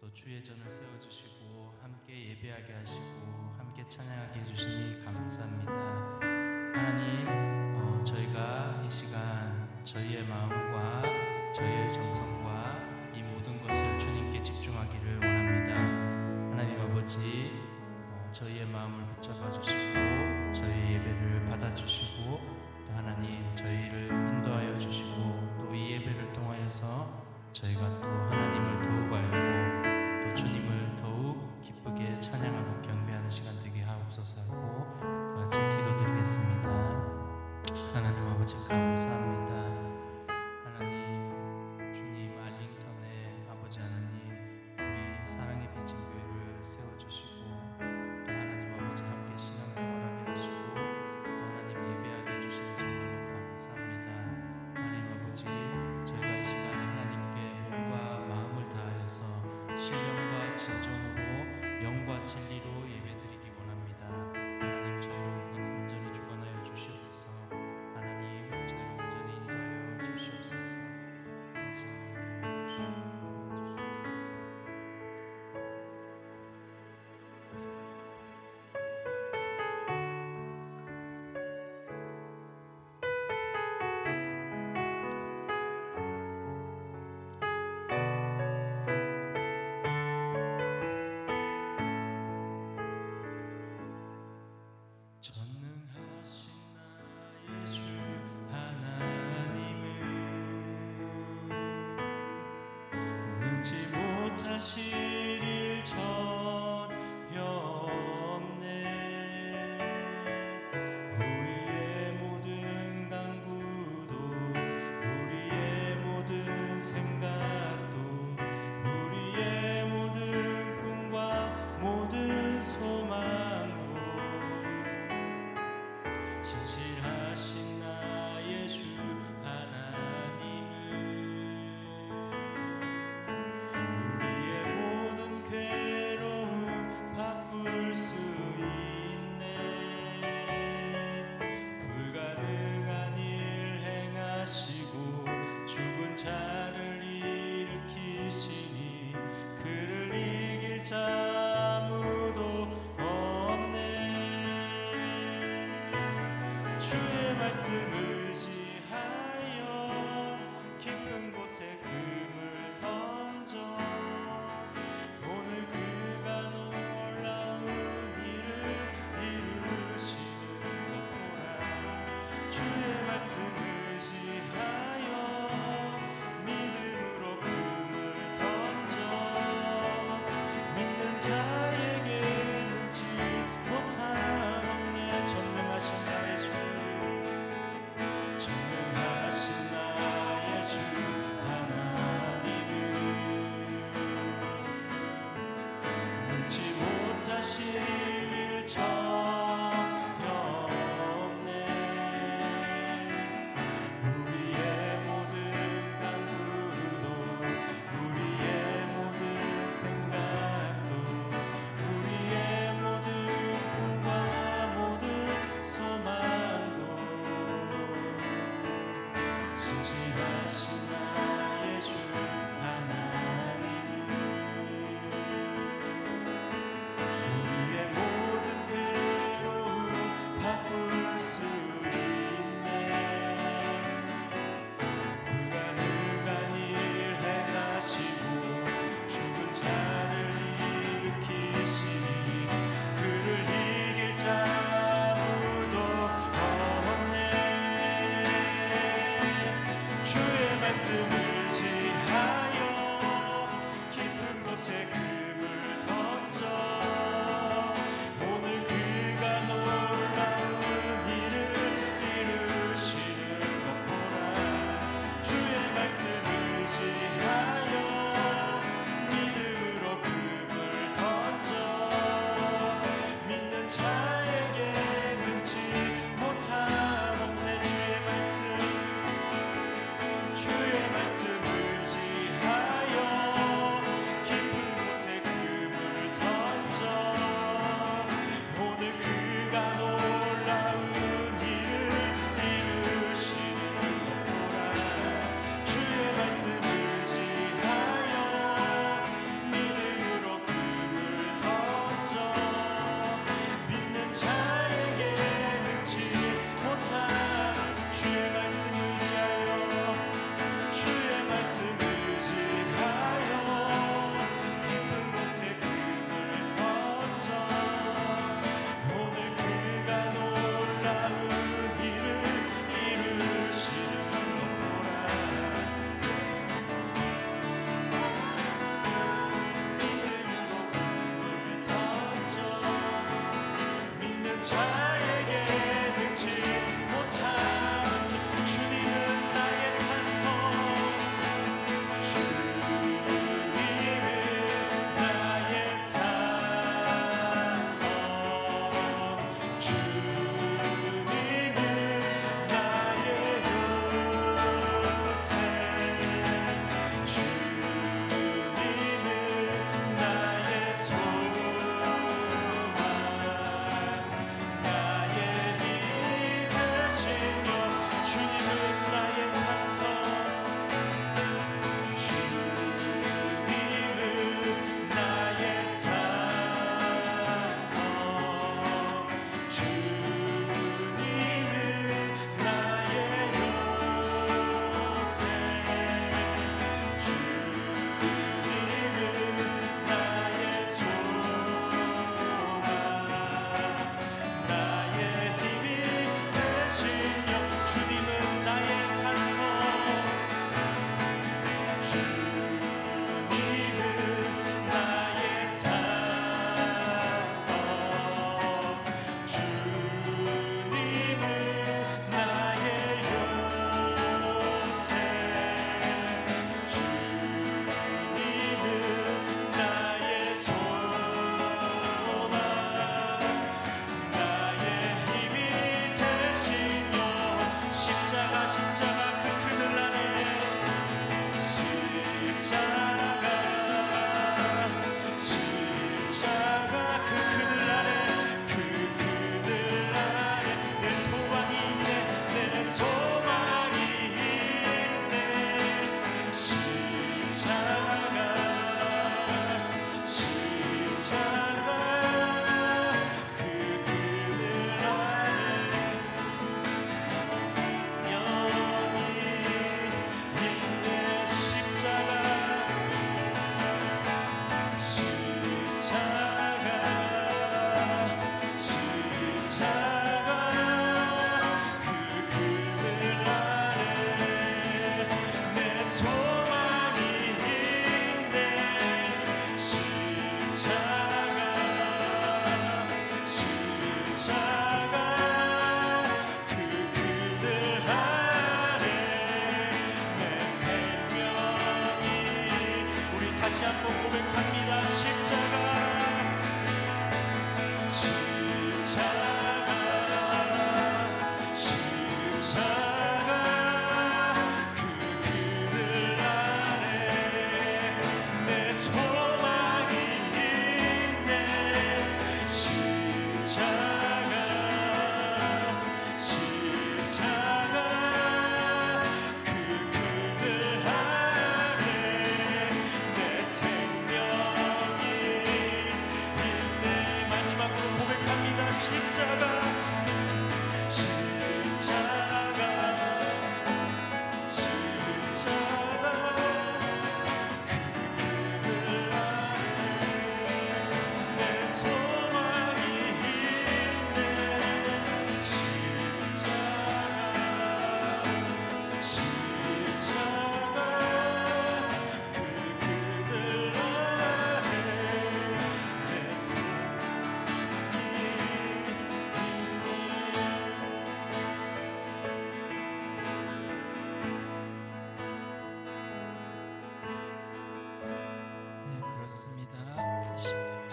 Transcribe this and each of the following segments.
또 주의 전을 세워주시고 함께 예배하게 하시고 함께 찬양하게 해주시니 감사합니다. 하나님, 저희가 이 시간 저희의 마음과 저희의 정성과 이 모든 것을 주님께 집중하기를 원합니다. 하나님 아버지, 저희의 마음을 붙잡아 주시고 저희 예배를 받아주시고 또 하나님 저희를 인도하여 주시고 또 이 예배를 통하여서 저희가 또 하나님을 더욱 알고 또 주님을 더욱 기쁘게 찬양하고 경배하는 시간 되게 하옵소서 하고 같이 기도드리겠습니다. 하나님 아버지 감사합니다. 하나님 주님 알링턴의 아버지 하나님 우리 사랑의 빛인 교회를 세워주시고 또 하나님 아버지 함께 신앙생활하게 하시고 또 하나님 예배하게 해주시니 정말로 감사합니다. 하나님 아버지 저희가 이 시간에 하나님께 몸과 마음을 다하여서 신령과 진정으로 영과 진리로 예배드리기 원합니다. 하나님 저희를 온전히 주관하여 주시옵소서. 하나님 저희를 온전히 인도하여 주시옵소서. 전능하신 나의 주 하나님은 능치 못하실 일 전혀 없네. 우리의 모든 간구도 우리의 모든 생각도 우리의 모든 꿈과 모든 소망도 신실하신 나의 주 하나님은 우리의 모든 괴로움 바꿀 수 있네. 불가능한 일 행하시고 죽은 자를 일으키시니 그를 이길 자 아무도 없네. 주의 말씀 의지하여 깊은 곳에 금을 던져 오늘 그가 놀라운 일을 이루시는 것 보라. 주의 말씀 의지하여 믿음으로 금을 던져 믿는 자에게 능치 못함 없네. 전능하신 나의 주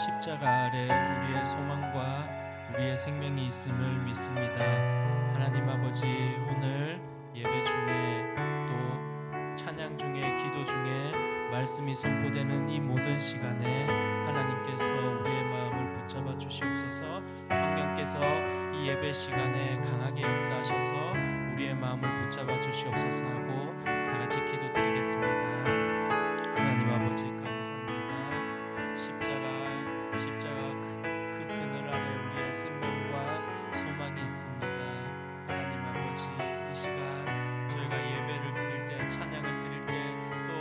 십자가 아래 우리의 소망과 우리의 생명이 있음을 믿습니다. 하나님 아버지, 오늘 예배 중에 또 찬양 중에 기도 중에 말씀이 선포되는 이 모든 시간에 하나님께서 우리의 마음을 붙잡아 주시옵소서. 성령께서 이 예배 시간에 강하게 역사하셔서 우리의 마음을 붙잡아 주시옵소서 하고 다 같이 기도드리겠습니다. 하나님 아버지 감사합니다. 십자가 그 그늘 아래 우리의 생명과 소망이 있습니다. 하나님 아버지, 이 시간 저희가 예배를 드릴 때, 찬양을 드릴 때, 또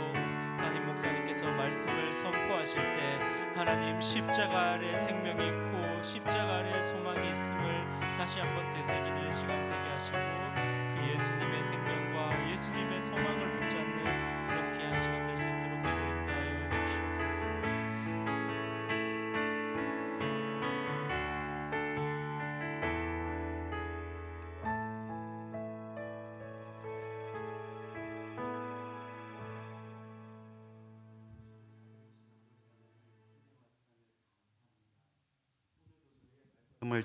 담임 목사님께서 말씀을 선포하실 때 하나님 십자가 아래 생명이 있고 십자가 아래 소망이 있음을 다시 한번 되새기는 시간 되게 하시고 그 예수님의 생명과 예수님의 소망을 붙잡는 그런 귀한 시간 될 수 있도록 주님 인도하여 주시옵소서.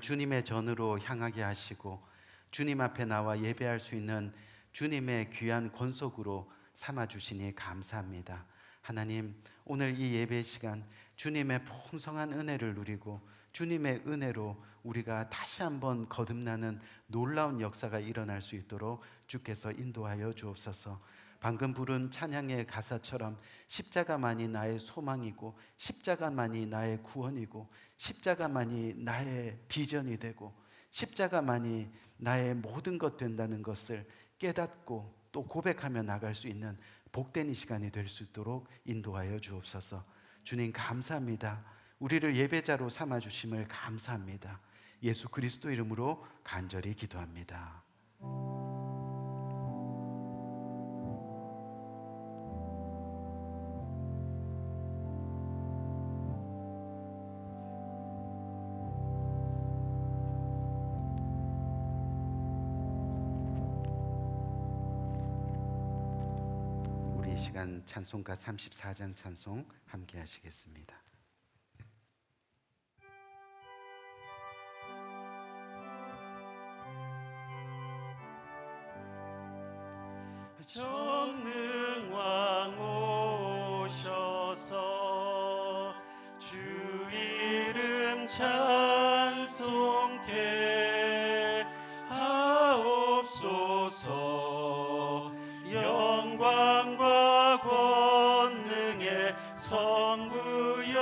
주님의 전으로 향하게 하시고 주님 앞에 나와 예배할 수 있는 주님의 귀한 권속으로 삼아 주시니 감사합니다. 하나님, 오늘 이 예배 시간 주님의 풍성한 은혜를 누리고 주님의 은혜로 우리가 다시 한번 거듭나는 놀라운 역사가 일어날 수 있도록 주께서 인도하여 주옵소서. 방금 부른 찬양의 가사처럼 십자가만이 나의 소망이고 십자가만이 나의 구원이고 십자가만이 나의 비전이 되고 십자가만이 나의 모든 것 된다는 것을 깨닫고 또 고백하며 나갈 수 있는 복된 이 시간이 될 수 있도록 인도하여 주옵소서. 주님 감사합니다. 우리를 예배자로 삼아 주심을 감사합니다. 예수 그리스도 이름으로 간절히 기도합니다. 이 시간 찬송가 34장 찬송 함께 하시겠습니다. 전능왕 오셔서 주 이름 찬송케 하옵소서. 영광과 권능의 성부여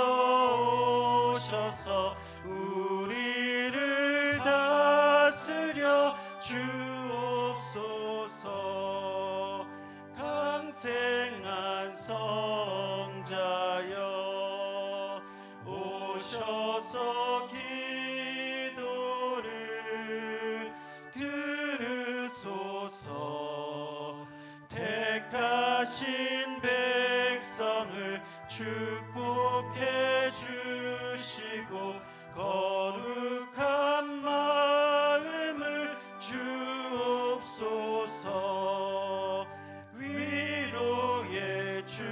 오셔서 우리를 다스려 주옵소서. 강생한 성자여 오셔서 기도를 들으소서. 택하신 백성을 축복해 주시고 거룩한 마음을 주옵소서. 위로의 주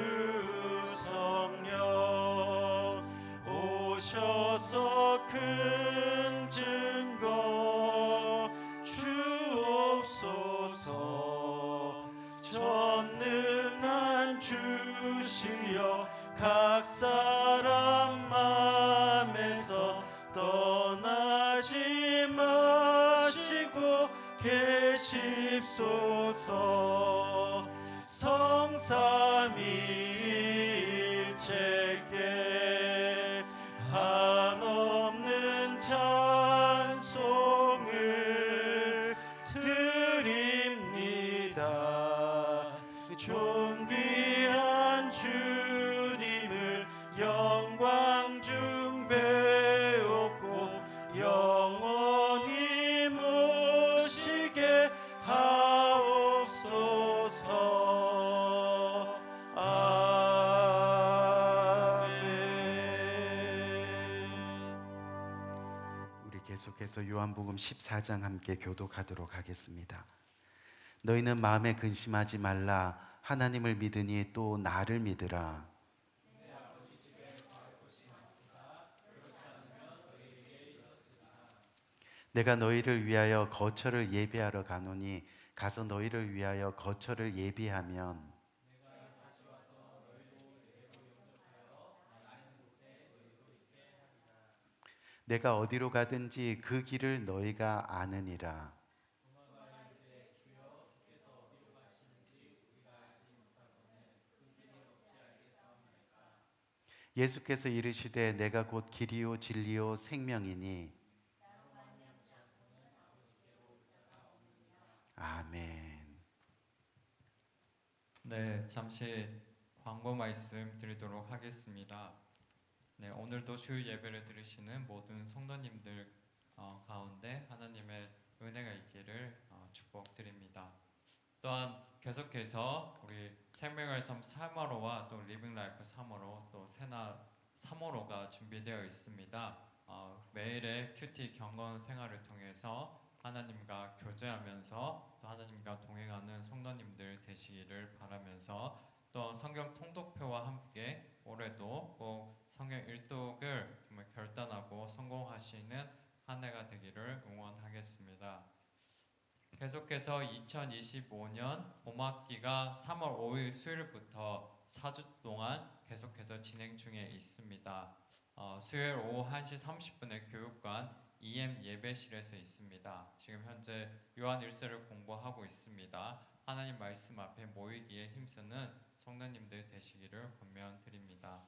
성령 오셔서 큰 증거 주옵소서. 전능한 주시여 각 사람 맘에서 떠나지 마시고 계십소서. 성삼위일체께 한없는 찬송을 드립니다. 존귀한 주님을 영광 중 배웠고 영원히 모시게 하옵소서. 아멘. 우리 계속해서 요한복음 14장 함께 교독하도록 하겠습니다. 너희는 마음에 근심하지 말라. 하나님을 믿으니 또 나를 믿으라. 내가 너희를 위하여 거처를 예비하러 가노니 가서 너희를 위하여 거처를 예비하면 내가 어디로 가든지 그 길을 너희가 아느니라. 예수께서 이르시되 내가 곧 길이요 진리요 생명이니 아멘. 네, 잠시 광고 말씀 드리도록 하겠습니다. 네, 오늘도 주일 예배를 들으시는 모든 성도님들 가운데 하나님의 은혜가 있기를 축복드립니다. 또한 계속해서 우리 생명의 삶 3월호와 또 리빙 라이프 3월호 또 세나 3월호가 준비되어 있습니다. 매일의 큐티 경건 생활을 통해서 하나님과 교제하면서 또 하나님과 동행하는 성도님들 되시기를 바라면서 또 성경 통독표와 함께 올해도 꼭 성경 일독을 정말 결단하고 성공하시는 한 해가 되기를 응원하겠습니다. 계속해서 2025년 봄학기가 3월 5일 수요일부터 4주 동안 계속해서 진행 중에 있습니다. 수요일 오후 1시 30분에 교육관 EM 예배실에서 있습니다. 지금 현재 요한 1서를 공부하고 있습니다. 하나님 말씀 앞에 모이기에 힘쓰는 성도님들 되시기를 권면드립니다.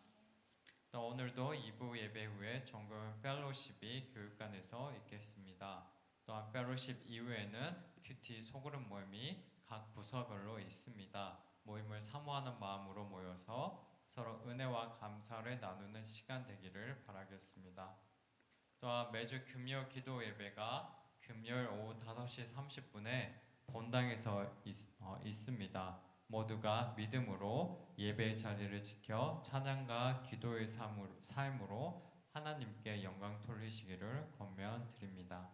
또 오늘도 2부 예배 후에 종교 펠로십이 교육관에서 있겠습니다. 또한 펠로십 이후에는 큐티 소그룹 모임이 각 부서별로 있습니다. 모임을 사모하는 마음으로 모여서 서로 은혜와 감사를 나누는 시간 되기를 바라겠습니다. 또한 매주 금요 기도 예배가 금요일 오후 5시 30분에 본당에서 있습니다. 모두가 믿음으로 예배의 자리를 지켜 찬양과 기도의 삶으로 하나님께 영광 돌리시기를 권면드립니다.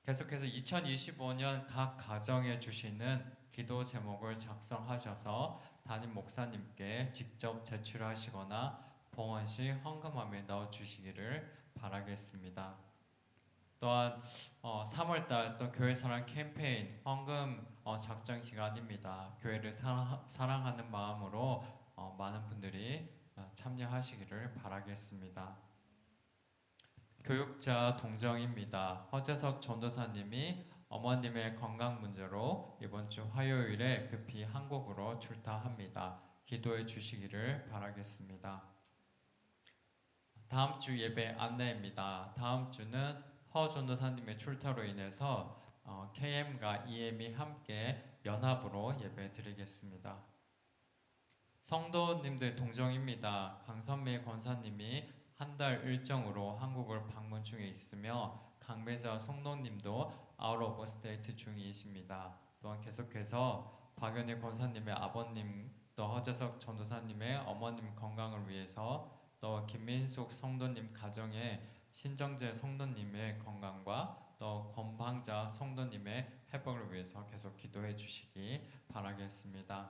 계속해서 2025년 각 가정에 주시는 기도 제목을 작성하셔서 담임 목사님께 직접 제출하시거나 봉헌 시 헌금함에 넣어주시기를 바라겠습니다. 또한 3월달 또 교회 사랑 캠페인 헌금 작정 기간입니다. 교회를 사랑하는 마음으로 많은 분들이 참여하시기를 바라겠습니다. 교육자 동정입니다. 허재석 전도사님이 어머님의 건강 문제로 이번 주 화요일에 급히 한국으로 출타합니다. 기도해 주시기를 바라겠습니다. 다음 주 예배 안내입니다. 다음 주는 허 전도사님의 출타로 인해서 KM과 EM이 함께 연합으로 예배 드리겠습니다. 성도님들 동정입니다. 강선미 권사님이 한 달 일정으로 한국을 방문 중에 있으며 강배자 성도님도 아웃 오브 스테이트 중이십니다. 또한 계속해서 박연희 권사님의 아버님 또 허재석 전도사님의 어머님 건강을 위해서 또 김민숙 성도님 가정의 신정재 성도님의 건강과 또 권방자 성도님의 회복을 위해서 계속 기도해 주시기 바라겠습니다.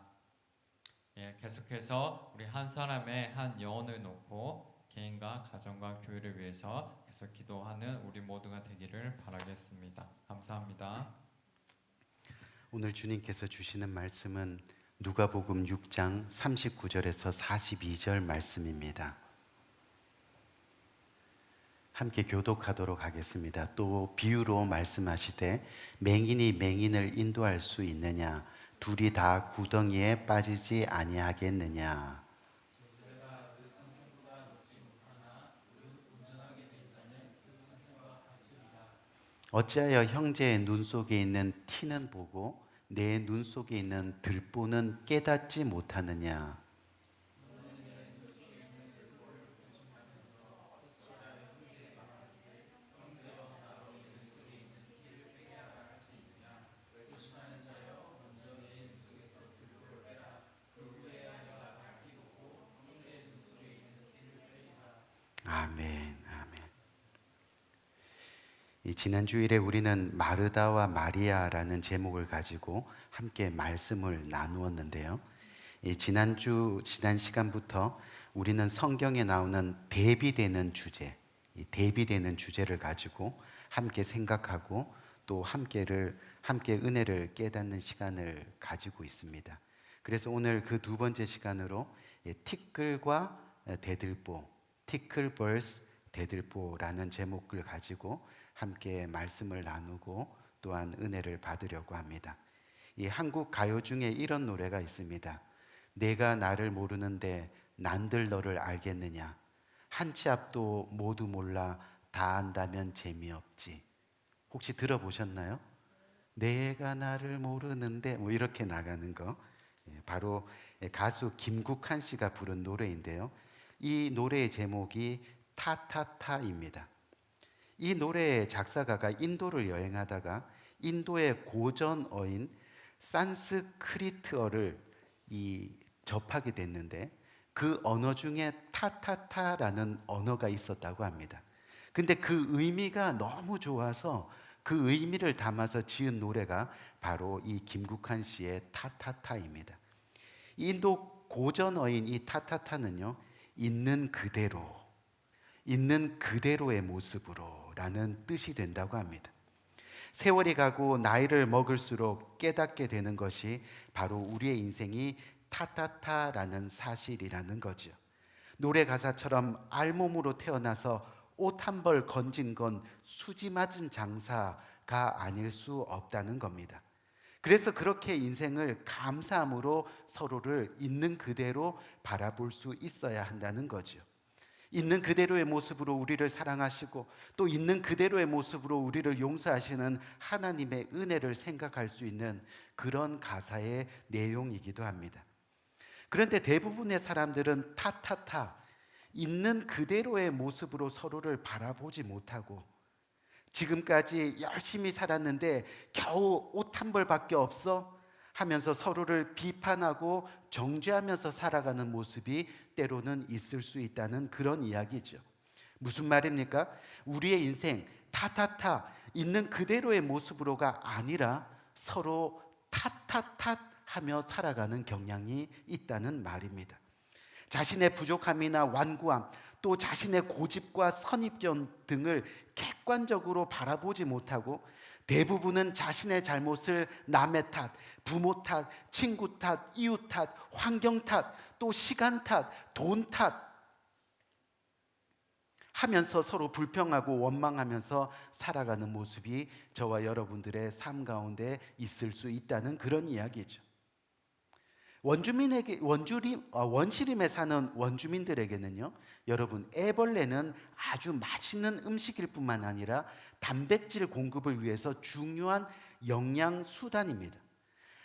예, 계속해서 우리 한 사람의 한 영혼을 놓고 개인과 가정과 교회를 위해서 계속 기도하는 우리 모두가 되기를 바라겠습니다. 감사합니다. 오늘 주님께서 주시는 말씀은 누가복음 6장 39절에서 42절 말씀입니다. 함께 교독하도록 하겠습니다. 또 비유로 말씀하시되 맹인이 맹인을 인도할 수 있느냐? 둘이 다 구덩이에 빠지지 아니하겠느냐? 어찌하여 형제의 눈 속에 있는 티는 보고 내 눈 속에 있는 들보는 깨닫지 못하느냐? 아멘, 아멘. 지난 주일에 우리는 마르다와 마리아라는 제목을 가지고 함께 말씀을 나누었는데요. 지난 시간부터 우리는 성경에 나오는 대비되는 주제, 이 대비되는 주제를 가지고 함께 생각하고 또 함께 은혜를 깨닫는 시간을 가지고 있습니다. 그래서 오늘 그 두 번째 시간으로 티끌과 대들보, 티클 vs 대들보라는 제목을 가지고 함께 말씀을 나누고 또한 은혜를 받으려고 합니다. 이 한국 가요 중에 이런 노래가 있습니다. 내가 나를 모르는데 난들 너를 알겠느냐. 한 치 앞도 모두 몰라 다 안다면 재미없지. 혹시 들어보셨나요? 내가 나를 모르는데 뭐 이렇게 나가는 거. 바로 가수 김국한 씨가 부른 노래인데요. 이 노래의 제목이 타타타입니다. 이 노래의 작사가가 인도를 여행하다가 인도의 고전어인 산스크리트어를 접하게 됐는데 그 언어 중에 타타타라는 언어가 있었다고 합니다. 근데 그 의미가 너무 좋아서 그 의미를 담아서 지은 노래가 바로 이 김국한 씨의 타타타입니다. 인도 고전어인 이 타타타는요, 있는 그대로의 모습으로 라는 뜻이 된다고 합니다. 세월이 가고 나이를 먹을수록 깨닫게 되는 것이 바로 우리의 인생이 타타타라는 사실이라는 거죠. 노래 가사처럼 알몸으로 태어나서 옷 한 벌 건진 건 수지 맞은 장사가 아닐 수 없다는 겁니다. 그래서 그렇게 인생을 감사함으로 서로를 있는 그대로 바라볼 수 있어야 한다는 거죠. 있는 그대로의 모습으로 우리를 사랑하시고 또 있는 그대로의 모습으로 우리를 용서하시는 하나님의 은혜를 생각할 수 있는 그런 가사의 내용이기도 합니다. 그런데 대부분의 사람들은 타타타, 있는 그대로의 모습으로 서로를 바라보지 못하고 지금까지 열심히 살았는데 겨우 옷 한 벌밖에 없어 하면서 서로를 비판하고 정죄하면서 살아가는 모습이 때로는 있을 수 있다는 그런 이야기죠. 무슨 말입니까? 우리의 인생 타타타 있는 그대로의 모습으로가 아니라 서로 탓 하며 살아가는 경향이 있다는 말입니다. 자신의 부족함이나 완고함 또 자신의 고집과 선입견 등을 객관적으로 바라보지 못하고 대부분은 자신의 잘못을 남의 탓, 부모 탓, 친구 탓, 이웃 탓, 환경 탓, 또 시간 탓, 돈 탓 하면서 서로 불평하고 원망하면서 살아가는 모습이 저와 여러분들의 삶 가운데 있을 수 있다는 그런 이야기죠. 원시림에 사는 원주민들에게는요, 여러분, 애벌레는 아주 맛있는 음식일 뿐만 아니라 단백질 공급을 위해서 중요한 영양 수단입니다.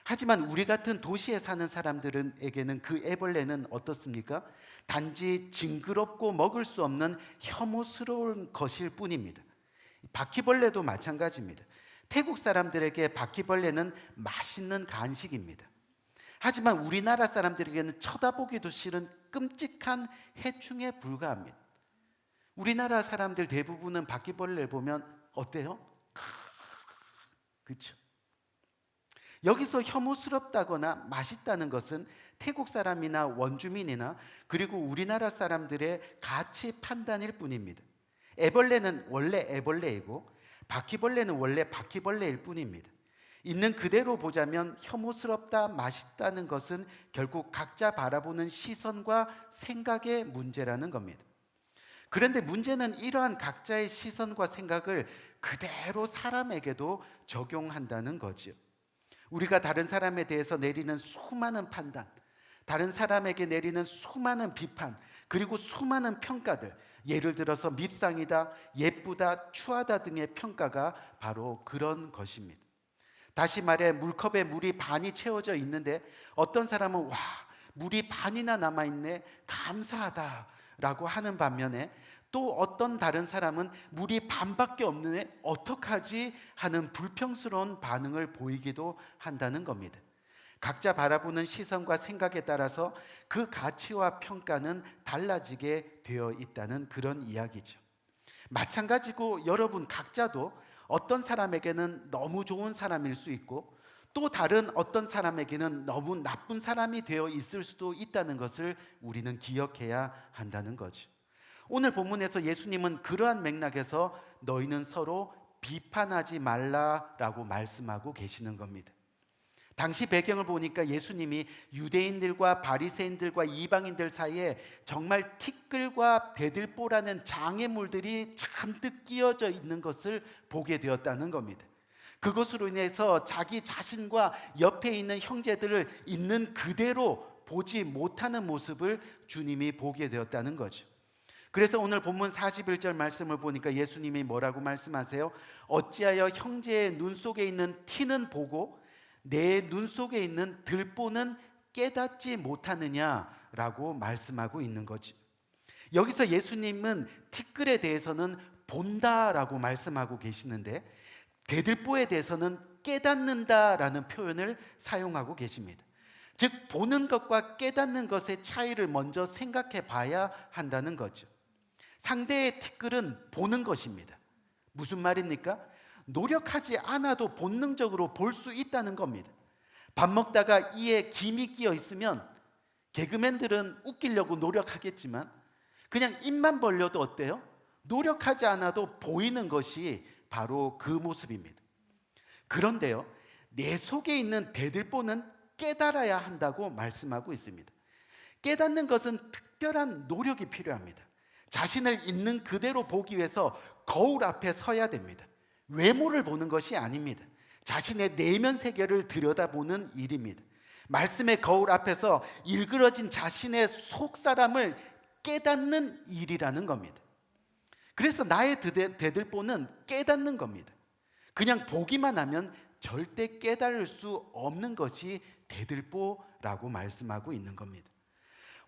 하지만 우리 같은 도시에 사는 사람들에게는 그 애벌레는 어떻습니까? 단지 징그럽고 먹을 수 없는 혐오스러운 것일 뿐입니다. 바퀴벌레도 마찬가지입니다. 태국 사람들에게 바퀴벌레는 맛있는 간식입니다. 하지만 우리나라 사람들에게는 쳐다보기도 싫은 끔찍한 해충에 불과합니다. 우리나라 사람들 대부분은 바퀴벌레를 보면 어때요? 그렇죠? 여기서 혐오스럽다거나 맛있다는 것은 태국 사람이나 원주민이나 그리고 우리나라 사람들의 가치 판단일 뿐입니다. 애벌레는 원래 애벌레이고 바퀴벌레는 원래 바퀴벌레일 뿐입니다. 있는 그대로 보자면 혐오스럽다, 맛있다는 것은 결국 각자 바라보는 시선과 생각의 문제라는 겁니다. 그런데 문제는 이러한 각자의 시선과 생각을 그대로 사람에게도 적용한다는 거죠. 우리가 다른 사람에 대해서 내리는 수많은 판단, 다른 사람에게 내리는 수많은 비판, 그리고 수많은 평가들, 예를 들어서 밉상이다, 예쁘다, 추하다 등의 평가가 바로 그런 것입니다. 다시 말해 물컵에 물이 반이 채워져 있는데 어떤 사람은 와, 물이 반이나 남아있네, 감사하다라고 하는 반면에 또 어떤 다른 사람은 물이 반밖에 없네, 어떡하지 하는 불평스러운 반응을 보이기도 한다는 겁니다. 각자 바라보는 시선과 생각에 따라서 그 가치와 평가는 달라지게 되어 있다는 그런 이야기죠. 마찬가지고 여러분 각자도 어떤 사람에게는 너무 좋은 사람일 수 있고 또 다른 어떤 사람에게는 너무 나쁜 사람이 되어 있을 수도 있다는 것을 우리는 기억해야 한다는 거죠. 오늘 본문에서 예수님은 그러한 맥락에서 너희는 서로 비판하지 말라라고 말씀하고 계시는 겁니다. 당시 배경을 보니까 예수님이 유대인들과 바리새인들과 이방인들 사이에 정말 티끌과 대들보라는 장애물들이 잔뜩 끼어져 있는 것을 보게 되었다는 겁니다. 그것으로 인해서 자기 자신과 옆에 있는 형제들을 있는 그대로 보지 못하는 모습을 주님이 보게 되었다는 거죠. 그래서 오늘 본문 41절 말씀을 보니까 예수님이 뭐라고 말씀하세요? 어찌하여 형제의 눈 속에 있는 티는 보고 내 눈 속에 있는 들보는 깨닫지 못하느냐라고 말씀하고 있는 거죠. 여기서 예수님은 티끌에 대해서는 본다라고 말씀하고 계시는데 대들보에 대해서는 깨닫는다라는 표현을 사용하고 계십니다. 즉 보는 것과 깨닫는 것의 차이를 먼저 생각해 봐야 한다는 거죠. 상대의 티끌은 보는 것입니다. 무슨 말입니까? 노력하지 않아도 본능적으로 볼 수 있다는 겁니다. 밥 먹다가 이에 김이 끼어 있으면 개그맨들은 웃기려고 노력하겠지만 그냥 입만 벌려도 어때요? 노력하지 않아도 보이는 것이 바로 그 모습입니다. 그런데요, 내 속에 있는 대들보는 깨달아야 한다고 말씀하고 있습니다. 깨닫는 것은 특별한 노력이 필요합니다. 자신을 있는 그대로 보기 위해서 거울 앞에 서야 됩니다. 외모를 보는 것이 아닙니다. 자신의 내면 세계를 들여다보는 일입니다. 말씀의 거울 앞에서 일그러진 자신의 속사람을 깨닫는 일이라는 겁니다. 그래서 나의 대들보는 깨닫는 겁니다. 그냥 보기만 하면 절대 깨달을 수 없는 것이 대들보라고 말씀하고 있는 겁니다.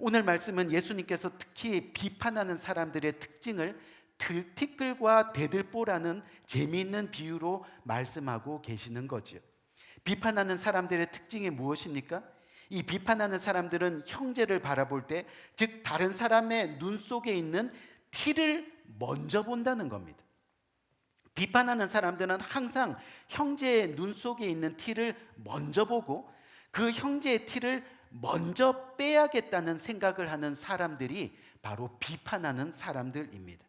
오늘 말씀은 예수님께서 특히 비판하는 사람들의 특징을 들티끌과 대들보라는 재미있는 비유로 말씀하고 계시는 거죠. 비판하는 사람들의 특징이 무엇입니까? 이 비판하는 사람들은 형제를 바라볼 때, 즉 다른 사람의 눈 속에 있는 티를 먼저 본다는 겁니다. 비판하는 사람들은 항상 형제의 눈 속에 있는 티를 먼저 보고 그 형제의 티를 먼저 빼야겠다는 생각을 하는 사람들이 바로 비판하는 사람들입니다.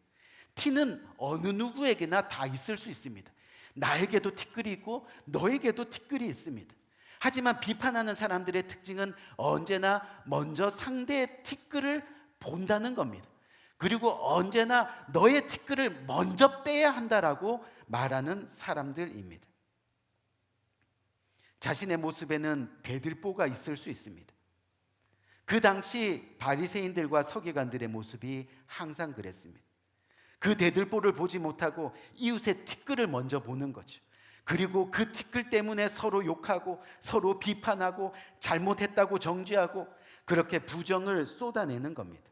티는 어느 누구에게나 다 있을 수 있습니다. 나에게도 티끌이 있고 너에게도 티끌이 있습니다. 하지만 비판하는 사람들의 특징은 언제나 먼저 상대의 티끌을 본다는 겁니다. 그리고 언제나 너의 티끌을 먼저 빼야 한다라고 말하는 사람들입니다. 자신의 모습에는 대들보가 있을 수 있습니다. 그 당시 바리새인들과 서기관들의 모습이 항상 그랬습니다. 그 대들보를 보지 못하고 이웃의 티끌을 먼저 보는 거죠. 그리고 그 티끌 때문에 서로 욕하고 서로 비판하고 잘못했다고 정죄하고 그렇게 부정을 쏟아내는 겁니다.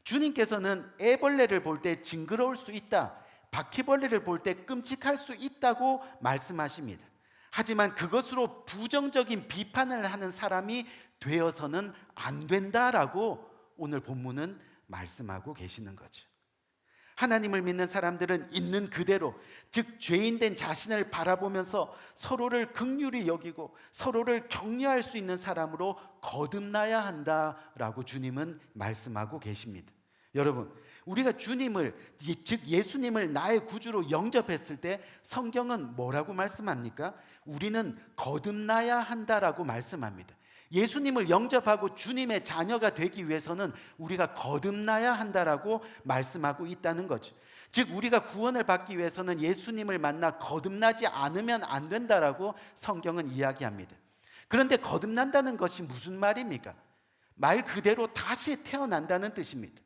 주님께서는 애벌레를 볼 때 징그러울 수 있다, 바퀴벌레를 볼 때 끔찍할 수 있다고 말씀하십니다. 하지만 그것으로 부정적인 비판을 하는 사람이 되어서는 안 된다라고 오늘 본문은 말씀하고 계시는 거죠. 하나님을 믿는 사람들은 있는 그대로, 즉 죄인된 자신을 바라보면서 서로를 긍휼히 여기고 서로를 격려할 수 있는 사람으로 거듭나야 한다라고 주님은 말씀하고 계십니다. 여러분, 우리가 주님을, 즉 예수님을 나의 구주로 영접했을 때 성경은 뭐라고 말씀합니까? 우리는 거듭나야 한다라고 말씀합니다. 예수님을 영접하고 주님의 자녀가 되기 위해서는 우리가 거듭나야 한다라고 말씀하고 있다는 거죠. 즉 우리가 구원을 받기 위해서는 예수님을 만나 거듭나지 않으면 안 된다라고 성경은 이야기합니다. 그런데 거듭난다는 것이 무슨 말입니까? 말 그대로 다시 태어난다는 뜻입니다.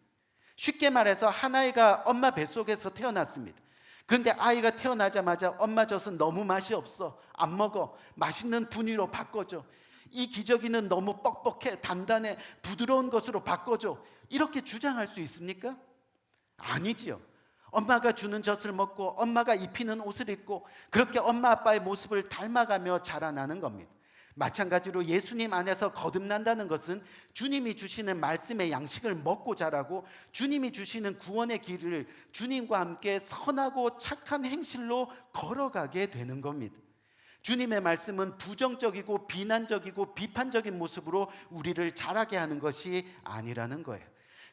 쉽게 말해서 한 아이가 엄마 뱃속에서 태어났습니다. 그런데 아이가 태어나자마자 엄마 젖은 너무 맛이 없어, 안 먹어, 맛있는 분유로 바꿔줘, 이 기저귀는 너무 뻑뻑해, 단단해, 부드러운 것으로 바꿔줘, 이렇게 주장할 수 있습니까? 아니지요. 엄마가 주는 젖을 먹고 엄마가 입히는 옷을 입고 그렇게 엄마 아빠의 모습을 닮아가며 자라나는 겁니다. 마찬가지로 예수님 안에서 거듭난다는 것은 주님이 주시는 말씀의 양식을 먹고 자라고 주님이 주시는 구원의 길을 주님과 함께 선하고 착한 행실로 걸어가게 되는 겁니다. 주님의 말씀은 부정적이고 비난적이고 비판적인 모습으로 우리를 자라게 하는 것이 아니라는 거예요.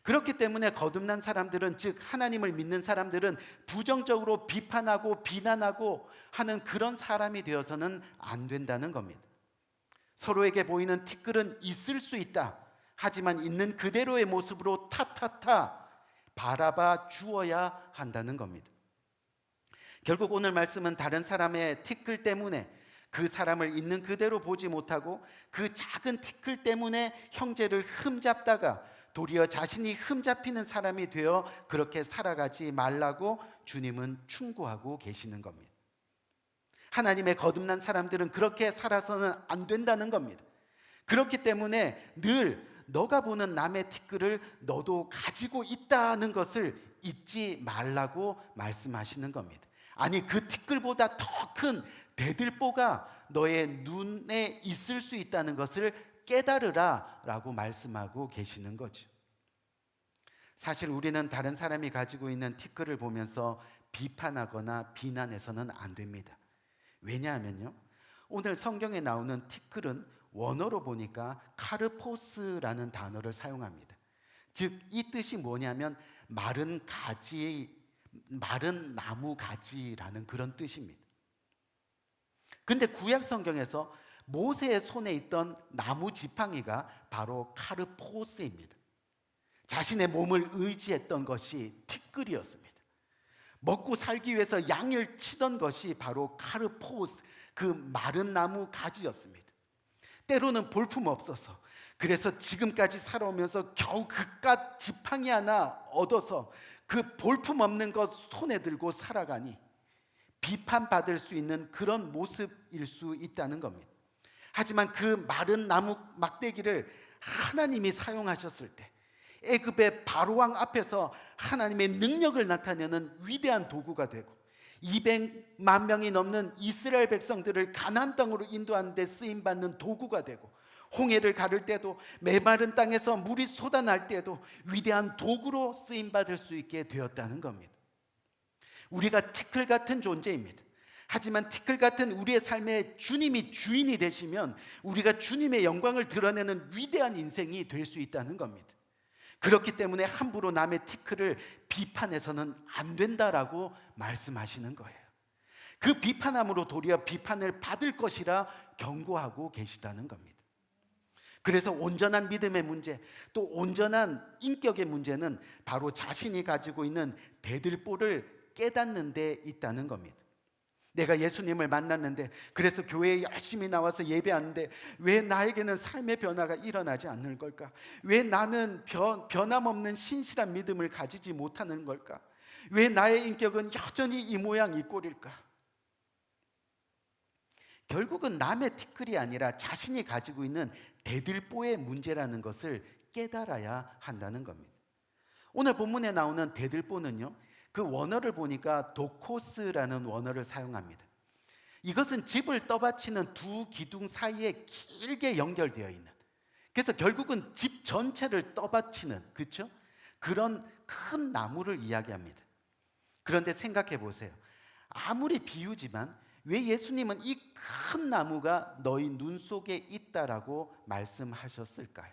그렇기 때문에 거듭난 사람들은, 즉 하나님을 믿는 사람들은 부정적으로 비판하고 비난하고 하는 그런 사람이 되어서는 안 된다는 겁니다. 서로에게 보이는 티끌은 있을 수 있다. 하지만 있는 그대로의 모습으로 타타타 바라봐 주어야 한다는 겁니다. 결국 오늘 말씀은 다른 사람의 티끌 때문에 그 사람을 있는 그대로 보지 못하고 그 작은 티끌 때문에 형제를 흠잡다가 도리어 자신이 흠잡히는 사람이 되어 그렇게 살아가지 말라고 주님은 충고하고 계시는 겁니다. 하나님의 거듭난 사람들은 그렇게 살아서는 안 된다는 겁니다. 그렇기 때문에 늘 너가 보는 남의 티끌을 너도 가지고 있다는 것을 잊지 말라고 말씀하시는 겁니다. 아니, 그 티끌보다 더 큰 대들보가 너의 눈에 있을 수 있다는 것을 깨달으라 라고 말씀하고 계시는 거죠. 사실 우리는 다른 사람이 가지고 있는 티끌을 보면서 비판하거나 비난해서는 안 됩니다. 왜냐하면요, 오늘 성경에 나오는 티끌은 원어로 보니까 카르포스라는 단어를 사용합니다. 즉 이 뜻이 뭐냐면 마른 가지, 마른 나무 가지라는 그런 뜻입니다. 근데 구약 성경에서 모세의 손에 있던 나무 지팡이가 바로 카르포스입니다. 자신의 몸을 의지했던 것이 티끌이었습니다. 먹고 살기 위해서 양을 치던 것이 바로 카르포스, 그 마른 나무 가지였습니다. 때로는 볼품 없어서, 그래서 지금까지 살아오면서 겨우 그깟 지팡이 하나 얻어서 그 볼품 없는 것 손에 들고 살아가니 비판받을 수 있는 그런 모습일 수 있다는 겁니다. 하지만 그 마른 나무 막대기를 하나님이 사용하셨을 때 애굽의 바로왕 앞에서 하나님의 능력을 나타내는 위대한 도구가 되고 200만 명이 넘는 이스라엘 백성들을 가나안 땅으로 인도하는 데 쓰임받는 도구가 되고 홍해를 가를 때도 메마른 땅에서 물이 쏟아날 때도 위대한 도구로 쓰임받을 수 있게 되었다는 겁니다. 우리가 티끌 같은 존재입니다. 하지만 티끌 같은 우리의 삶에 주님이 주인이 되시면 우리가 주님의 영광을 드러내는 위대한 인생이 될 수 있다는 겁니다. 그렇기 때문에 함부로 남의 티끌을 비판해서는 안 된다라고 말씀하시는 거예요. 그 비판함으로 도리어 비판을 받을 것이라 경고하고 계시다는 겁니다. 그래서 온전한 믿음의 문제, 또 온전한 인격의 문제는 바로 자신이 가지고 있는 대들보를 깨닫는 데 있다는 겁니다. 내가 예수님을 만났는데, 그래서 교회에 열심히 나와서 예배하는데 왜 나에게는 삶의 변화가 일어나지 않는 걸까? 왜 나는 변함없는 신실한 믿음을 가지지 못하는 걸까? 왜 나의 인격은 여전히 이 모양 이 꼴일까? 결국은 남의 티끌이 아니라 자신이 가지고 있는 대들보의 문제라는 것을 깨달아야 한다는 겁니다. 오늘 본문에 나오는 대들보는요, 그 원어를 보니까 도코스라는 원어를 사용합니다. 이것은 집을 떠받치는 두 기둥 사이에 길게 연결되어 있는, 그래서 결국은 집 전체를 떠받치는, 그렇죠? 그런 큰 나무를 이야기합니다. 그런데 생각해 보세요. 아무리 비유지만 왜 예수님은 이 큰 나무가 너희 눈 속에 있다라고 말씀하셨을까요?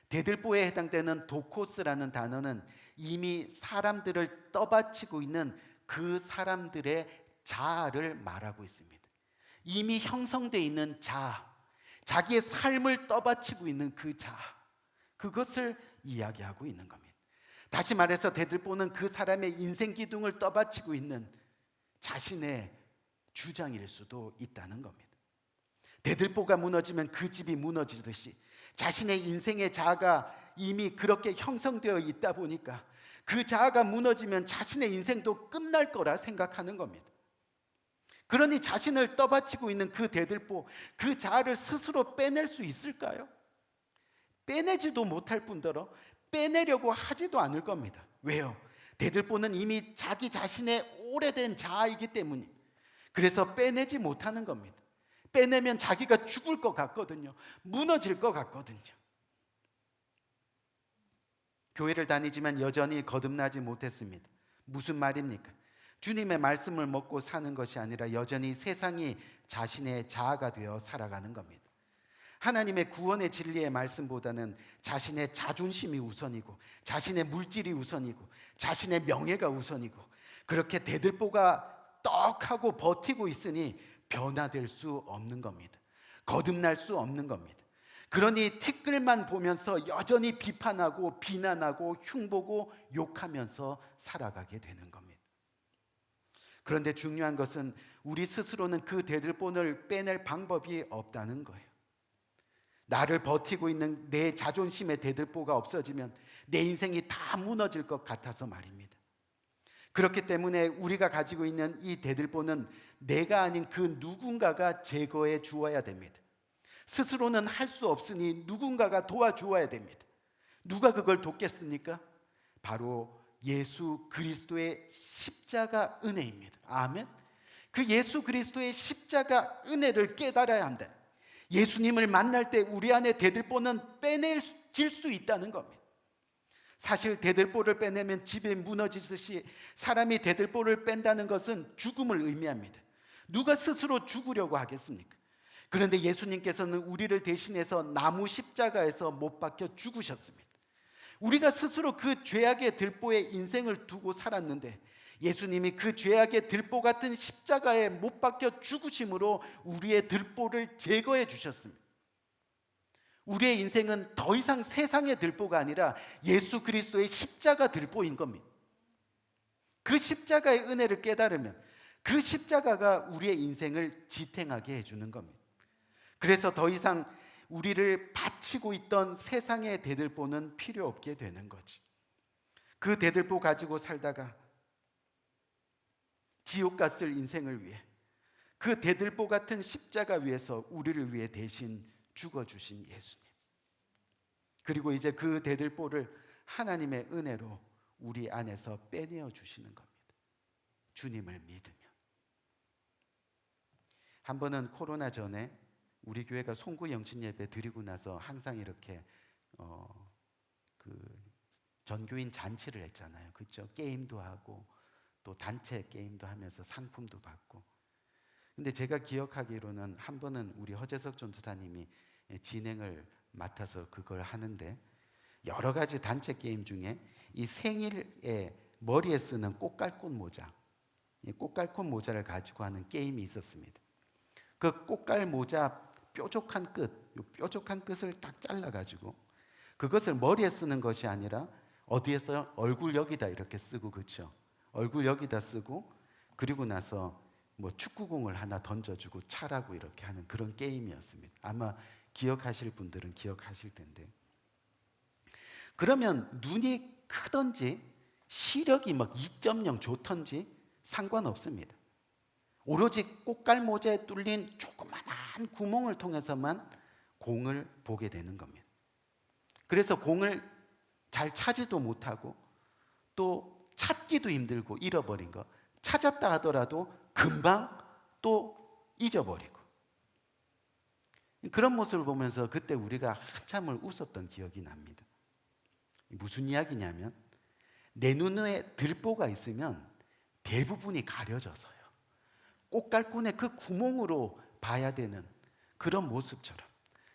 대들보에 해당되는 도코스라는 단어는 이미 사람들을 떠받치고 있는 그 사람들의 자아를 말하고 있습니다. 이미 형성되어 있는 자아, 자기의 삶을 떠받치고 있는 그 자아, 그것을 이야기하고 있는 겁니다. 다시 말해서 대들보는 그 사람의 인생 기둥을 떠받치고 있는 자신의 주장일 수도 있다는 겁니다. 대들보가 무너지면 그 집이 무너지듯이 자신의 인생의 자아가 이미 그렇게 형성되어 있다 보니까 그 자아가 무너지면 자신의 인생도 끝날 거라 생각하는 겁니다. 그러니 자신을 떠받치고 있는 그 대들보, 그 자아를 스스로 빼낼 수 있을까요? 빼내지도 못할 뿐더러 빼내려고 하지도 않을 겁니다. 왜요? 대들보는 이미 자기 자신의 오래된 자아이기 때문에, 그래서 빼내지 못하는 겁니다. 빼내면 자기가 죽을 것 같거든요. 무너질 것 같거든요. 교회를 다니지만 여전히 거듭나지 못했습니다. 무슨 말입니까? 주님의 말씀을 먹고 사는 것이 아니라 여전히 세상이 자신의 자아가 되어 살아가는 겁니다. 하나님의 구원의 진리의 말씀보다는 자신의 자존심이 우선이고, 자신의 물질이 우선이고, 자신의 명예가 우선이고, 그렇게 대들보가 떡하고 버티고 있으니 변화될 수 없는 겁니다. 거듭날 수 없는 겁니다. 그러니 티끌만 보면서 여전히 비판하고 비난하고 흉보고 욕하면서 살아가게 되는 겁니다. 그런데 중요한 것은 우리 스스로는 그 대들보를 빼낼 방법이 없다는 거예요. 나를 버티고 있는 내 자존심의 대들보가 없어지면 내 인생이 다 무너질 것 같아서 말입니다. 그렇기 때문에 우리가 가지고 있는 이 대들보는 내가 아닌 그 누군가가 제거해 주어야 됩니다. 스스로는 할 수 없으니 누군가가 도와주어야 됩니다. 누가 그걸 돕겠습니까? 바로 예수 그리스도의 십자가 은혜입니다. 아멘. 그 예수 그리스도의 십자가 은혜를 깨달아야 한다. 예수님을 만날 때 우리 안에 대들보는 빼내질 수 있다는 겁니다. 사실 대들보를 빼내면 집이 무너지듯이 사람이 대들보를 뺀다는 것은 죽음을 의미합니다. 누가 스스로 죽으려고 하겠습니까? 그런데 예수님께서는 우리를 대신해서 나무 십자가에서 못 박혀 죽으셨습니다. 우리가 스스로 그 죄악의 들보에 인생을 두고 살았는데 예수님이 그 죄악의 들보 같은 십자가에 못 박혀 죽으심으로 우리의 들보를 제거해 주셨습니다. 우리의 인생은 더 이상 세상의 들보가 아니라 예수 그리스도의 십자가 들보인 겁니다. 그 십자가의 은혜를 깨달으면 그 십자가가 우리의 인생을 지탱하게 해주는 겁니다. 그래서 더 이상 우리를 바치고 있던 세상의 대들보는 필요 없게 되는 거지. 그 대들보 가지고 살다가 지옥 갔을 인생을 위해 그 대들보 같은 십자가 위에서 우리를 위해 대신 죽어주신 예수님. 그리고 이제 그 대들보를 하나님의 은혜로 우리 안에서 빼내어 주시는 겁니다. 주님을 믿으면. 한 번은 코로나 전에 우리 교회가 송구 영신 예배 드리고 나서 항상 이렇게 그 전교인 잔치를 했잖아요. 그렇죠? 게임도 하고 또 단체 게임도 하면서 상품도 받고. 근데 제가 기억하기로는 한 번은 우리 허재석 전도사님이 진행을 맡아서 그걸 하는데 여러 가지 단체 게임 중에 이 생일에 머리에 쓰는 꽃갈콘 모자, 이 꽃갈콘 모자를 가지고 하는 게임이 있었습니다. 그 꽃갈 모자 뾰족한 끝을 딱 잘라가지고 그것을 머리에 쓰는 것이 아니라 어디에 써요? 얼굴 여기다 이렇게 쓰고, 그렇죠? 얼굴 여기다 쓰고 그리고 나서 뭐 축구공을 하나 던져주고 차라고 이렇게 하는 그런 게임이었습니다. 아마 기억하실 분들은 기억하실 텐데, 그러면 눈이 크든지 시력이 막 2.0 좋던지 상관없습니다. 오로지 꽃갈 모자에 뚫린 조그마한 구멍을 통해서만 공을 보게 되는 겁니다. 그래서 공을 잘 찾지도 못하고 또 찾기도 힘들고 잃어버린 거 찾았다 하더라도 금방 또 잊어버리고, 그런 모습을 보면서 그때 우리가 한참을 웃었던 기억이 납니다. 무슨 이야기냐면 내 눈에 들보가 있으면 대부분이 가려져서요. 꽃갈콘의 그 구멍으로 봐야 되는 그런 모습처럼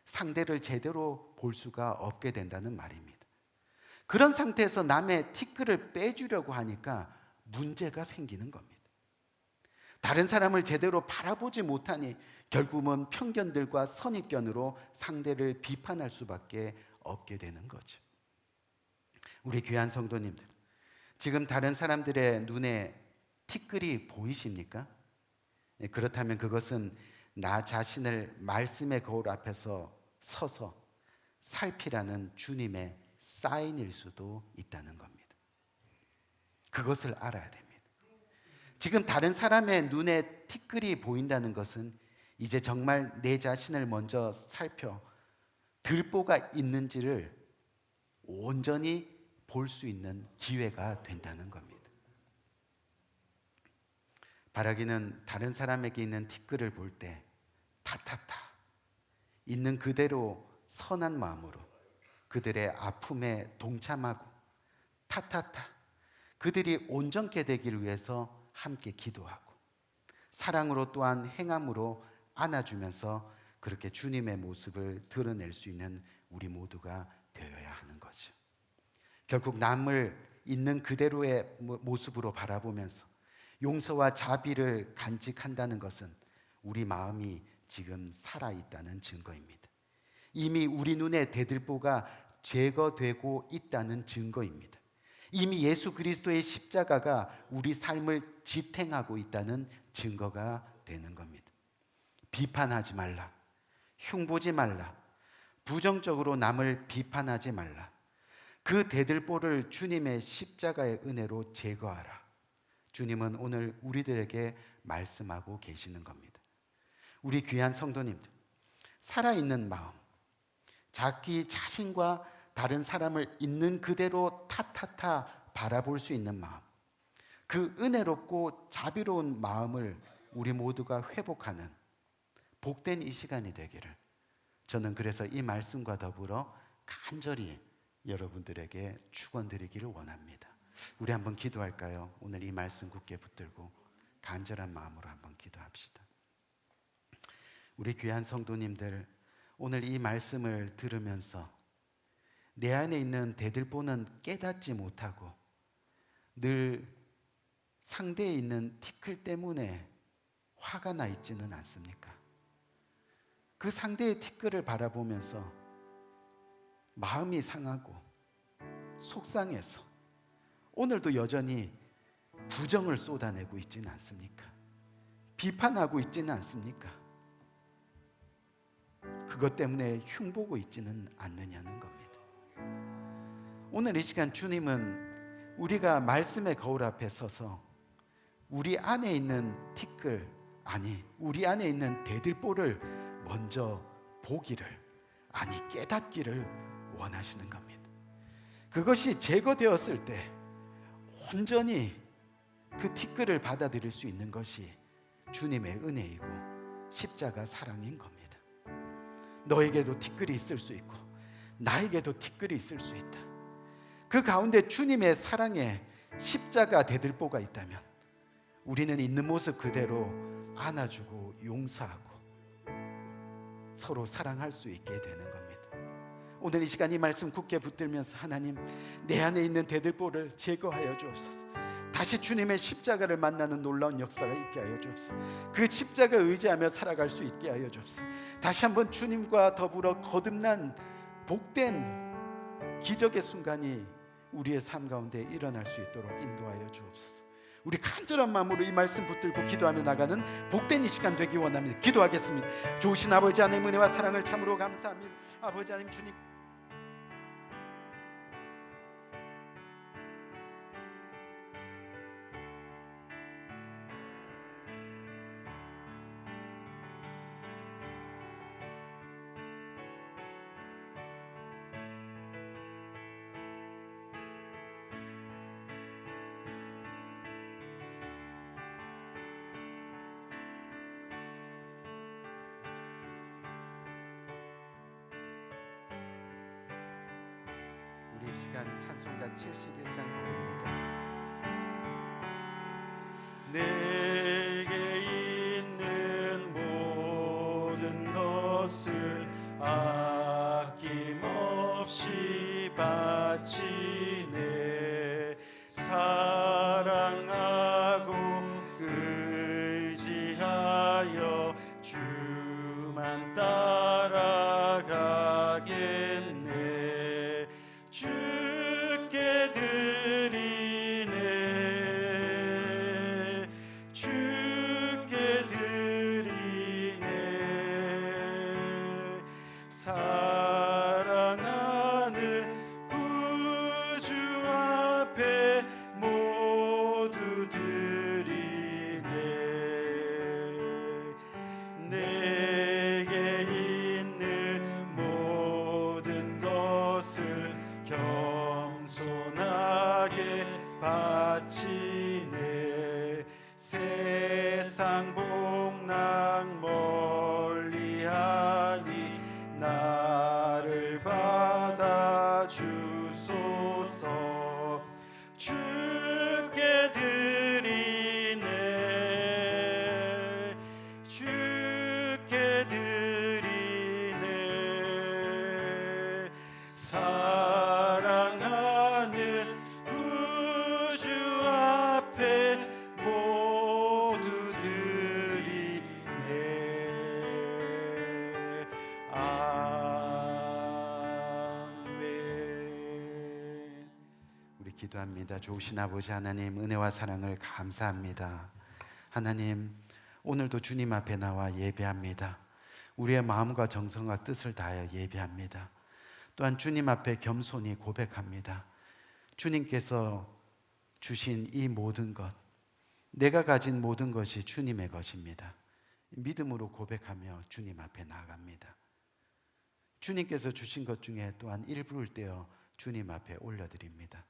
상대를 제대로 볼 수가 없게 된다는 말입니다. 그런 상태에서 남의 티끌을 빼주려고 하니까 문제가 생기는 겁니다. 다른 사람을 제대로 바라보지 못하니 결국은 편견들과 선입견으로 상대를 비판할 수밖에 없게 되는 거죠. 우리 귀한 성도님들, 지금 다른 사람들의 눈에 티끌이 보이십니까? 그렇다면 그것은 나 자신을 말씀의 거울 앞에서 서서 살피라는 주님의 사인일 수도 있다는 겁니다. 그것을 알아야 됩니다. 지금 다른 사람의 눈에 티끌이 보인다는 것은 이제 정말 내 자신을 먼저 살펴 들보가 있는지를 온전히 볼 수 있는 기회가 된다는 겁니다. 바라기는 다른 사람에게 있는 티끌을 볼 때 타타타 있는 그대로 선한 마음으로 그들의 아픔에 동참하고 타타타 그들이 온전케 되기를 위해서 함께 기도하고 사랑으로 또한 행함으로 안아주면서 그렇게 주님의 모습을 드러낼 수 있는 우리 모두가 되어야 하는 거죠. 결국 남을 있는 그대로의 모습으로 바라보면서 용서와 자비를 간직한다는 것은 우리 마음이 지금 살아있다는 증거입니다. 이미 우리 눈에 대들보가 제거되고 있다는 증거입니다. 이미 예수 그리스도의 십자가가 우리 삶을 지탱하고 있다는 증거가 되는 겁니다. 비판하지 말라, 흉보지 말라, 부정적으로 남을 비판하지 말라. 그 대들보를 주님의 십자가의 은혜로 제거하라. 주님은 오늘 우리들에게 말씀하고 계시는 겁니다. 우리 귀한 성도님들, 살아있는 마음, 자기 자신과 다른 사람을 있는 그대로 타타타 바라볼 수 있는 마음, 그 은혜롭고 자비로운 마음을 우리 모두가 회복하는 복된 이 시간이 되기를, 저는 그래서 이 말씀과 더불어 간절히 여러분들에게 축원드리기를 원합니다. 우리 한번 기도할까요? 오늘 이 말씀 굳게 붙들고 간절한 마음으로 한번 기도합시다. 우리 귀한 성도님들, 오늘 이 말씀을 들으면서 내 안에 있는 대들보는 깨닫지 못하고 늘 상대에 있는 티끌 때문에 화가 나 있지는 않습니까? 그 상대의 티끌을 바라보면서 마음이 상하고 속상해서 오늘도 여전히 부정을 쏟아내고 있지는 않습니까? 비판하고 있지는 않습니까? 그것 때문에 흉보고 있지는 않느냐는 겁니다. 오늘 이 시간 주님은 우리가 말씀의 거울 앞에 서서 우리 안에 있는 티끌, 아니 우리 안에 있는 대들보를 먼저 보기를, 아니 깨닫기를 원하시는 겁니다. 그것이 제거되었을 때 온전히 그 티끌을 받아들일 수 있는 것이 주님의 은혜이고 십자가 사랑인 겁니다. 너에게도 티끌이 있을 수 있고 나에게도 티끌이 있을 수 있다. 그 가운데 주님의 사랑에 십자가 대들보가 있다면 우리는 있는 모습 그대로 안아주고 용서하고 서로 사랑할 수 있게 되는 겁니다. 오늘 이 시간 이 말씀 굳게 붙들면서 하나님, 내 안에 있는 대들보를 제거하여 주옵소서. 다시 주님의 십자가를 만나는 놀라운 역사가 있게 하여 주옵소서. 그 십자가 의지하며 살아갈 수 있게 하여 주옵소서. 다시 한번 주님과 더불어 거듭난 복된 기적의 순간이 우리의 삶 가운데 일어날 수 있도록 인도하여 주옵소서. 우리 간절한 마음으로 이 말씀 붙들고 기도하며 나가는 복된 이 시간 되기 원합니다. 기도하겠습니다. 좋으신 아버지 하나님, 은혜와 사랑을 참으로 감사합니다. 아버지 하나님, 주님 우리 시간 찬송가 71장 부릅니다. 내게 있는 모든 것을 아낌없이 바치네. 사랑하고 의지하여 주만 따라가겠네. 주께 드리네. 주께 드리네. 사랑하는 구주 앞에 모두 드리네. 내게 있는 모든 것을 겸손하게 바치네. 세상 복락 멀리하니 나 기도합니다. 좋으신 아버지 하나님, 은혜와 사랑을 감사합니다. 하나님, 오늘도 주님 앞에 나와 예배합니다. 우리의 마음과 정성과 뜻을 다하여 예배합니다. 또한 주님 앞에 겸손히 고백합니다. 주님께서 주신 이 모든 것, 내가 가진 모든 것이 주님의 것입니다. 믿음으로 고백하며 주님 앞에 나아갑니다. 주님께서 주신 것 중에 또한 일부를 떼어 주님 앞에 올려드립니다.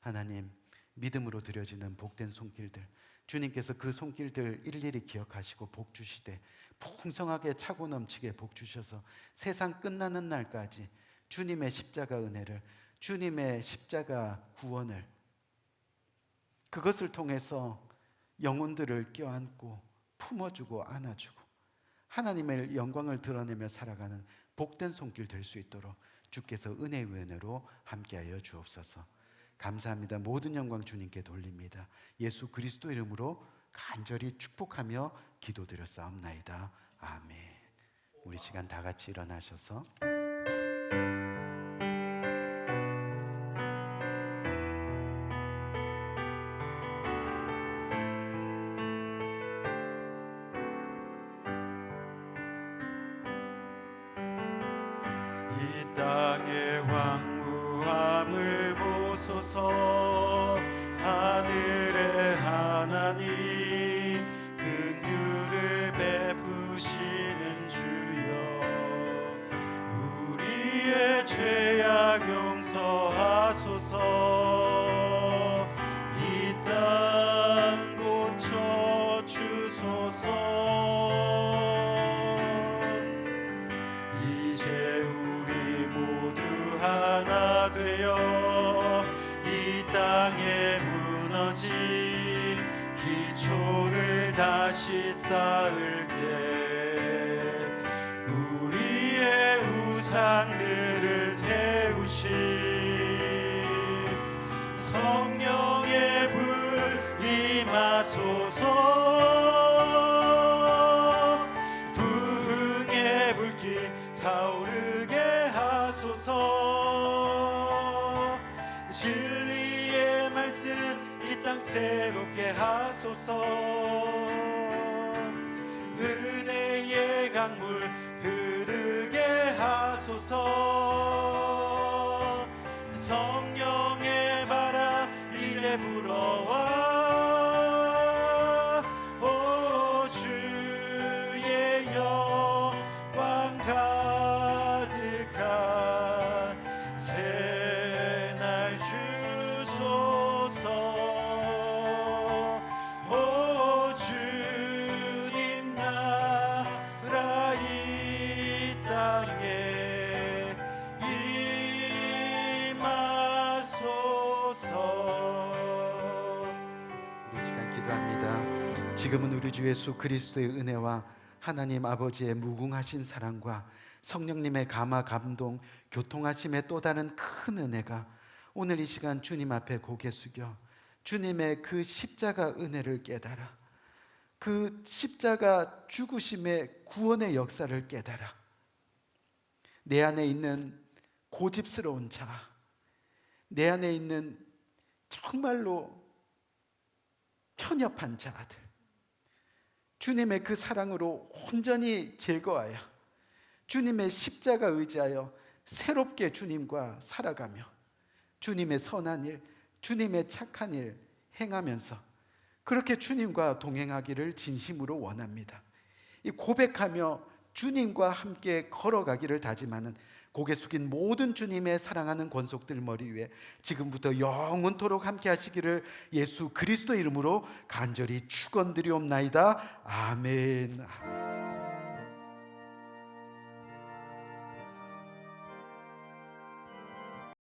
하나님, 믿음으로 드려지는 복된 손길들, 주님께서 그 손길들 일일이 기억하시고 복 주시되 풍성하게 차고 넘치게 복 주셔서 세상 끝나는 날까지 주님의 십자가 은혜를, 주님의 십자가 구원을, 그것을 통해서 영혼들을 껴안고 품어주고 안아주고 하나님의 영광을 드러내며 살아가는 복된 손길 될 수 있도록 주께서 은혜의 은혜로 함께하여 주옵소서. 감사합니다. 모든 영광 주님께 돌립니다. 예수 그리스도 이름으로 간절히 축복하며 기도드렸사옵나이다. 아멘. 우리 시간 다 같이 일어나셔서 이 땅의 황무함을 보소서. 하늘의 하나님, 긍휼을 베푸시는 주여, 우리의 죄악 용서하소서. 이 땅 고쳐 주소서. 이제 우리 모두 하나 되어 이 땅에 무너진 기초를 다시 쌓을 때 우리의 우상들을 태우신 성령의 불 임하소서. 부흥의 불길 타오르게 하소서. 진리의 말씀 이 땅 새롭게 하소서. 은혜의 강물 흐르게 하소서. 성령의 바람 이제 불어와. 오 주의 영광 가득한 새날 주소서. 오 주님 나라 이 땅에 임하소서. 우리 시간 기도합니다. 지금은 우리 주 예수 그리스도의 은혜와 하나님 아버지의 무궁하신 사랑과 성령님의 감화 감동 교통하심의 또 다른 큰 은혜가 오늘 이 시간 주님 앞에 고개 숙여 주님의 그 십자가 은혜를 깨달아, 그 십자가 죽으심의 구원의 역사를 깨달아 내 안에 있는 고집스러운 자, 내 안에 있는 정말로 편협한 자들, 주님의 그 사랑으로 온전히 제거하여 주님의 십자가 의지하여 새롭게 주님과 살아가며 주님의 선한 일, 주님의 착한 일 행하면서 그렇게 주님과 동행하기를 진심으로 원합니다. 이 고백하며 주님과 함께 걸어가기를 다짐하는 고개 숙인 모든 주님의 사랑하는 권속들 머리 위에 지금부터 영원토록 함께 하시기를 예수 그리스도 이름으로 간절히 축원드리옵나이다. 아멘.